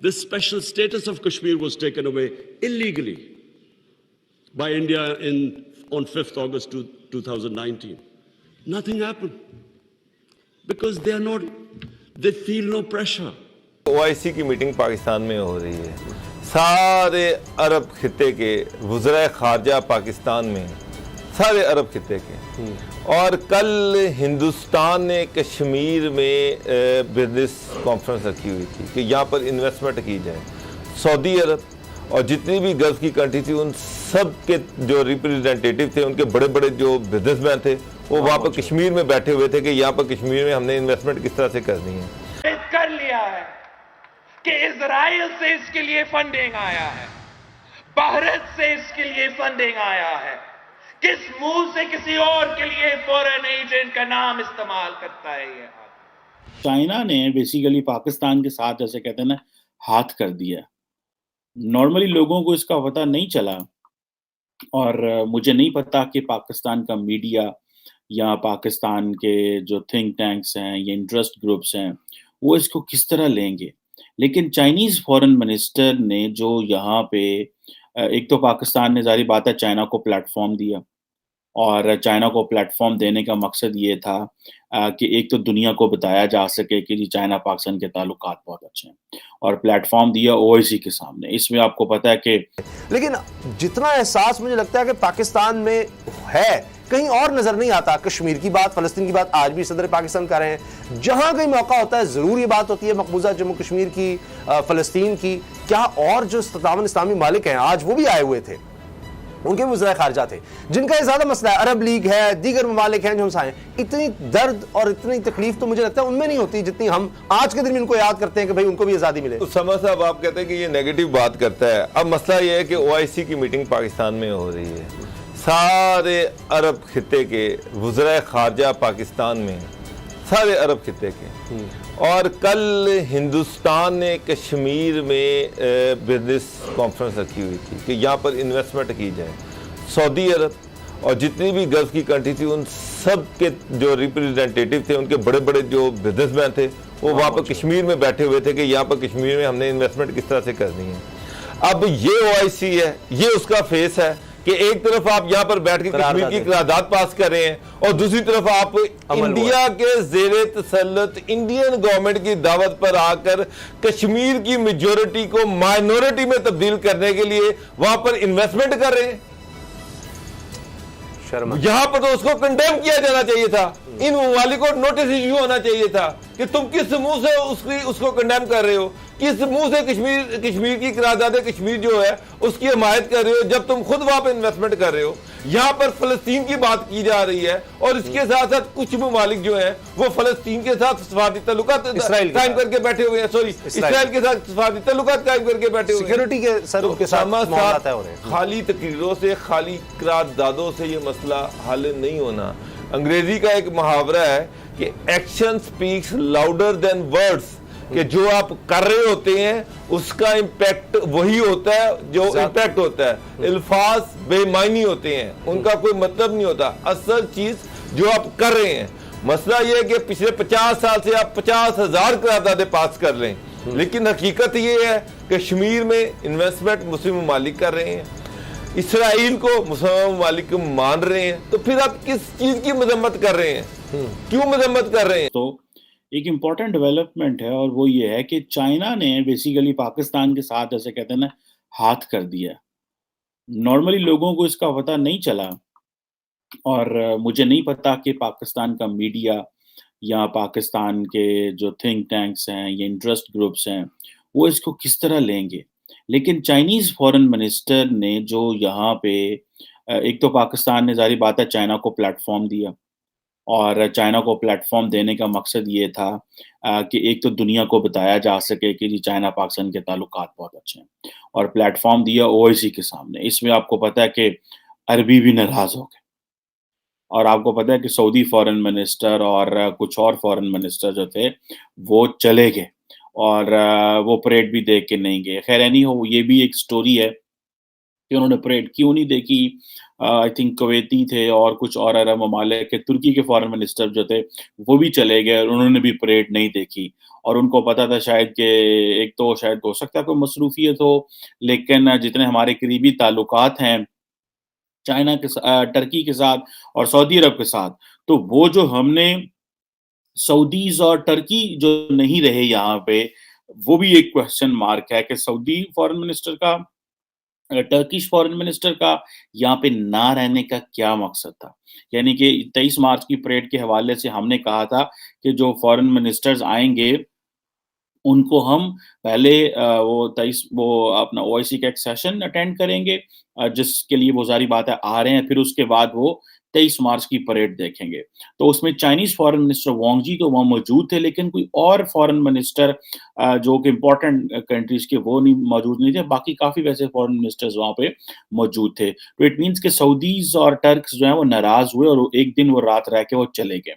This special status of Kashmir was taken away illegally by India on 5th August 2019. Nothing happened because they feel no pressure. OIC की meeting Pakistan में हो रही है, सारे अरब खिते के वज़राए ख़ारजा पाकिस्तान में, सारे अरब खिते के, और कल हिंदुस्तान ने कश्मीर में बिजनेस कॉन्फ्रेंस रखी हुई थी कि यहाँ पर इन्वेस्टमेंट की जाए। सऊदी अरब और जितनी भी गल्फ की कंट्री थी उन सब के जो रिप्रेजेंटेटिव थे, उनके बड़े बड़े जो बिजनेसमैन थे, वो वहाँ पर कश्मीर में बैठे हुए थे कि यहाँ पर कश्मीर में हमने इन्वेस्टमेंट किस तरह से करनी है। कर लिया है कि इजराइल से इसके लिए फंडिंग आया है, भारत से इसके लिए फंडिंग आया है, किस मुंह से किसी और के लिए फॉरेन एजेंट का नाम इस्तेमाल करता है ये। चाइना ने बेसिकली पाकिस्तान के साथ जैसे कहते हैं ना हाथ कर दिया। नॉर्मली लोगों को इसका पता नहीं चला और मुझे नहीं पता कि पाकिस्तान का मीडिया या पाकिस्तान के जो थिंक टैंक्स हैं या इंटरेस्ट ग्रुप्स हैं वो इसको किस तरह लेंगे। लेकिन चाइनीज़ फॉरेन मिनिस्टर ने जो यहाँ पे एक तो पाकिस्तान ने ज़ाहिर बात है चाइना को प्लेटफॉर्म दिया और चाइना को प्लेटफॉर्म देने का मकसद ये था कि एक तो दुनिया को बताया जा सके कि जी चाइना पाकिस्तान के ताल्लुकात बहुत अच्छे हैं और प्लेटफॉर्म दिया ओआईसी के सामने। इसमें आपको पता है कि लेकिन जितना एहसास मुझे लगता है कि पाकिस्तान में है कहीं और नजर नहीं आता। कश्मीर की बात, फलस्तीन की बात आज भी सदर पाकिस्तान कर रहे हैं, जहां कहीं मौका होता है जरूर ये बात होती है मकबूजा जम्मू कश्मीर की, फलस्तीन की। क्या और जो 57 इस्लामी मालिक हैं आज वो भी आए हुए थे, उनके भी वज़ीर ख़ारजा थे जिनका ये ज्यादा मसला है। अरब लीग है, दीगर ममालिक हैं जो हमसाए, इतनी दर्द और इतनी तकलीफ तो मुझे लगता है उनमें नहीं होती जितनी हम आज के दिन में इनको याद करते हैं कि भाई उनको भी आज़ादी मिले। उसामा साहब आप कहते हैं कि ये नेगेटिव बात करता है। अब मसला ये है कि OIC की मीटिंग पाकिस्तान में हो रही है, सारे अरब खिते के वज़राए ख़ारजा पाकिस्तान में, सारे अरब खिते के, और कल हिंदुस्तान ने कश्मीर में बिजनेस कॉन्फ्रेंस रखी हुई थी कि यहाँ पर इन्वेस्टमेंट की जाए। सऊदी अरब और जितनी भी गल्फ की कंट्री थी उन सब के जो रिप्रेजेंटेटिव थे, उनके बड़े बड़े जो बिजनेसमैन थे, वो वहाँ पर कश्मीर में बैठे हुए थे कि यहाँ पर कश्मीर में हमने इन्वेस्टमेंट किस तरह से करनी है। अब ये OIC है, ये उसका फेस है कि एक तरफ आप यहाँ पर बैठ के कश्मीर की करारदाद पास कर रहे हैं और दूसरी तरफ आप इंडिया के ज़ेरे तसल्लुत इंडियन गवर्नमेंट की दावत पर आकर कश्मीर की मेजोरिटी को माइनॉरिटी में तब्दील करने के लिए वहां पर इन्वेस्टमेंट कर रहे हैं। यहां पर तो उसको कंडेम किया जाना चाहिए था, इन ममालिक को नोटिस इश्यू होना चाहिए था कि तुम किस मुंह से उसको कंडेम कर रहे हो, किस मुंह से कश्मीर की करारदाद कश्मीर जो है उसकी हमायत कर रहे हो, जब तुम खुद वहां पर इन्वेस्टमेंट कर रहे हो। यहाँ पर फलस्तीन की बात की जा रही है और इसके साथ साथ कुछ ममालिक जो है वो फलस्तीन के साथ सफारती ताल्लुकात कायम करके बैठे हुए हैं, सॉरी इसराइल के साथ सफारती ताल्लुकात कायम करके बैठे हुए हैं। सिक्योरिटी के सर उनके साथ खाली तकरीरों से, खाली करारदादों से ये मसला हल नहीं होना। अंग्रेजी का एक मुहावरा है कि action speaks louder than words, कि जो आप कर रहे होते हैं उसका इम्पैक्ट वही होता है जो इम्पैक्ट होता है। अल्फाज बेमायनी होते हैं, उनका कोई मतलब नहीं होता, असल चीज जो आप कर रहे हैं। मसला यह है कि पिछले 50 साल से आप 50,000 करारदादें पास कर लें, लेकिन हकीकत ये है कश्मीर में इन्वेस्टमेंट मुस्लिम ममालिक कर रहे हैं, इसराइल को मुसलमान ममालिक को मान रहे हैं, तो फिर आप किस चीज की मजम्मत कर रहे हैं, क्यों मजम्मत कर रहे हैं? तो एक इम्पॉर्टेंट डेवलपमेंट है और वो ये है कि चाइना ने बेसिकली पाकिस्तान के साथ जैसे कहते हैं ना हाथ कर दिया। नॉर्मली लोगों को इसका पता नहीं चला और मुझे नहीं पता कि पाकिस्तान का मीडिया या पाकिस्तान के जो थिंक टैंक्स हैं या इंटरेस्ट ग्रुप्स हैं वो इसको किस तरह लेंगे। लेकिन चाइनीज़ फॉरेन मिनिस्टर ने जो यहाँ पे एक तो पाकिस्तान ने ज़ाहिर बात है चाइना को प्लेटफॉर्म दिया और चाइना को प्लेटफॉर्म देने का मकसद ये था कि एक तो दुनिया को बताया जा सके कि जी चाइना पाकिस्तान के ताल्लुकात बहुत अच्छे हैं और प्लेटफॉर्म दिया ओआईसी के सामने। इसमें आपको पता है कि अरबी भी नाराज हो गए और आपको पता है कि सऊदी फॉरेन मिनिस्टर और कुछ और फॉरेन मिनिस्टर जो थे वो चले गए और वो परेड भी देख के नहीं गए। खैर एनी हो, ये भी एक स्टोरी है कि उन्होंने परेड क्यों नहीं देखी। आई थिंक कुवैती थे और कुछ और अरब ममालिक के, तुर्की के फॉरेन मिनिस्टर जो थे वो भी चले गए और उन्होंने भी परेड नहीं देखी। और उनको पता था शायद कि एक तो शायद हो सकता है कोई मसरूफियत हो, लेकिन जितने हमारे करीबी ताल्लुकात हैं टर्की के साथ और सऊदी अरब के साथ, तो वो जो हमने सऊदीज़ और टर्की जो नहीं रहे यहाँ पे, वो भी एक क्वेश्चन मार्क है कि सऊदी फॉरेन मिनिस्टर का, टर्किश फॉरेन मिनिस्टर का यहाँ पे ना रहने का क्या मकसद था? यानी कि 23 मार्च की परेड के हवाले से हमने कहा था कि जो फॉरेन मिनिस्टर्स आएँगे, उनको हम पहले वो अपना ओआईसी का एक सेशन अटेंड करेंगे, जिसके लिए वो ज़ाहिर बात है आ रहे हैं, फिर उसके बाद वो 23 मार्च की परेड देखेंगे। तो उसमें चाइनीज़ फॉरेन मिनिस्टर वांग जी तो वहाँ मौजूद थे, लेकिन कोई और फॉरेन मिनिस्टर जो कि इम्पोर्टेंट कंट्रीज़ के वो नहीं मौजूद नहीं थे, बाकी काफ़ी वैसे फॉरेन मिनिस्टर्स वहाँ पे मौजूद थे। तो इट मीन्स कि सऊदीज़ और टर्क्स जो हैं वो नाराज़ हुए और वो एक दिन वो रात रह के वो चले गए।